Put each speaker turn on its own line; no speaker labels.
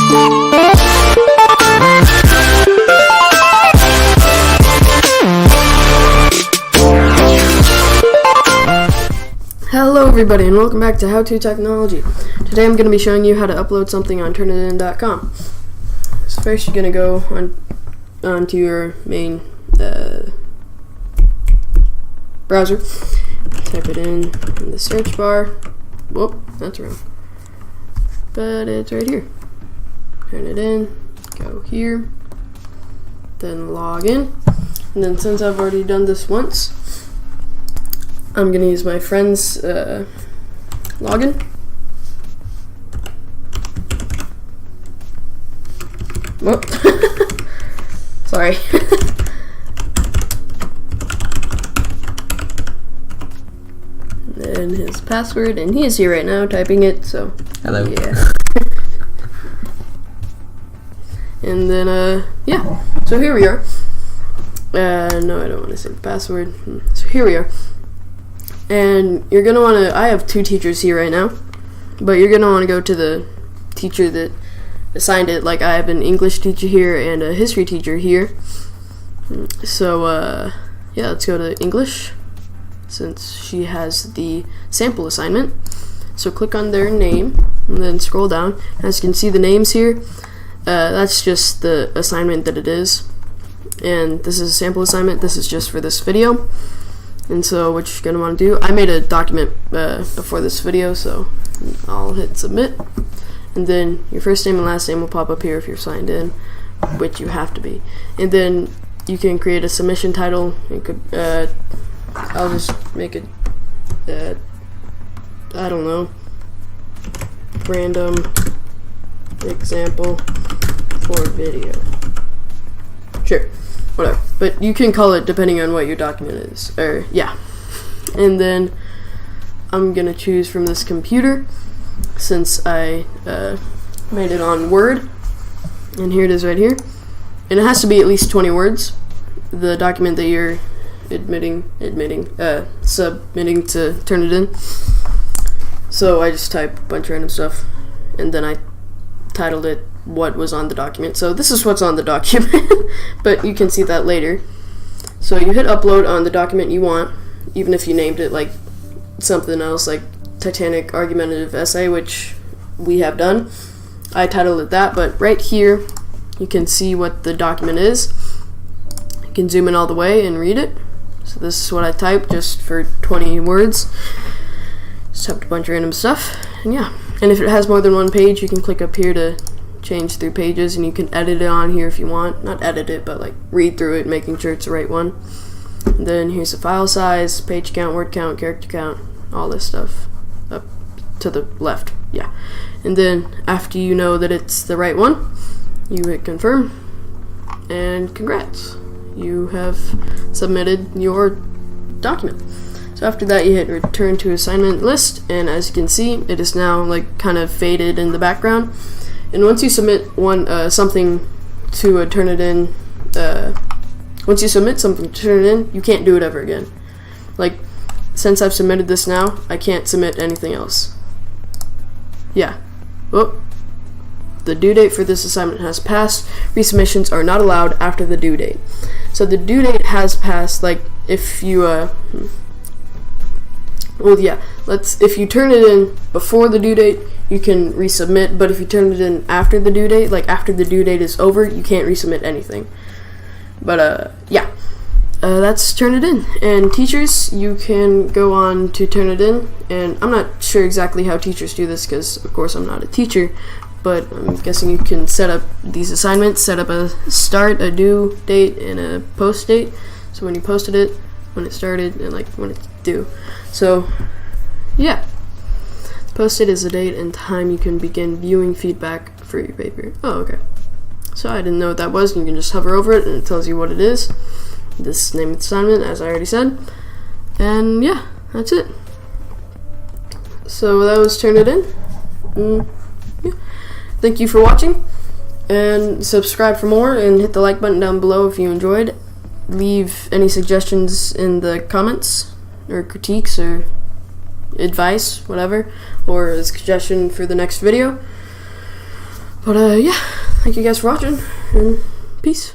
Hello everybody and welcome back to How To Technology. Today I'm going to be showing you how to upload something on Turnitin.com. So first you're going to go onto your main browser, type it in the search bar. Whoop, that's wrong. But it's right here. Turn it in, go here, then log in. And then since I've already done this once, I'm going to use my friend's login. Whoop. Sorry. And his password, and he is here right now typing it, so.
Hello.
Yeah. And then, yeah. So here we are. No, I don't want to say the password. So here we are. And you're going to want to, I have two teachers here right now, but you're going to want to go to the teacher that assigned it. Like I have an English teacher here and a history teacher here. So, yeah, let's go to English since she has the sample assignment. So click on their name and then scroll down. As you can see the names here, that's just the assignment that it is. And this is a sample assignment. This is just for this video. And so what you're going to want to do, I made a document before this video, so I'll hit submit. And then your first name and last name will pop up here if you're signed in, which you have to be. And then you can create a submission title. You could, I'll just make it, I don't know, random example for video. Sure. Whatever, but you can call it depending on what your document is, or yeah. And then I'm gonna choose from this computer since I made it on Word, and here it is right here. And it has to be at least 20 words. The document that you're submitting to Turnitin. So I just type a bunch of random stuff, and then I titled it what was on the document. So this is what's on the document, but you can see that later. So you hit upload on the document you want, even if you named it like something else, like Titanic Argumentative Essay, which we have done. I titled it that, but right here you can see what the document is. You can zoom in all the way and read it. So this is what I typed just for 20 words. Just typed a bunch of random stuff, and yeah. And if it has more than one page, you can click up here to change through pages, and you can edit it on here if you want. Not edit it, but like read through it, making sure it's the right one. And then here's the file size, page count, word count, character count, all this stuff up to the left. Yeah. And then after you know that it's the right one, you hit confirm, and congrats, you have submitted your document. So after that, you hit return to assignment list, and as you can see, it is now like kind of faded in the background. And once you submit something to a Turnitin, once you submit something to Turnitin, you can't do it ever again. Like, since I've submitted this now, I can't submit anything else. Yeah. Oh. The due date for this assignment has passed. Resubmissions are not allowed after the due date. So the due date has passed. Like, if you well, yeah, if you turn it in before the due date, you can resubmit, but if you turn it in after the due date, like after the due date is over, you can't resubmit anything. But, yeah, that's Turnitin. And teachers, you can go on to Turnitin, and I'm not sure exactly how teachers do this because, of course, I'm not a teacher, but I'm guessing you can set up these assignments, set up a start, a due date, and a post date. So when you posted it, when it started, and like when it's due. So, yeah. Posted is the date and time you can begin viewing feedback for your paper. Oh, okay. So I didn't know what that was. You can just hover over it and it tells you what it is. This name of the assignment, as I already said. And yeah, that's it. So that was Turnitin. Yeah. Thank you for watching. And subscribe for more and hit the like button down below if you enjoyed. Leave any suggestions in the comments or critiques or advice, whatever, or a suggestion for the next video. But yeah, thank you guys for watching, and peace.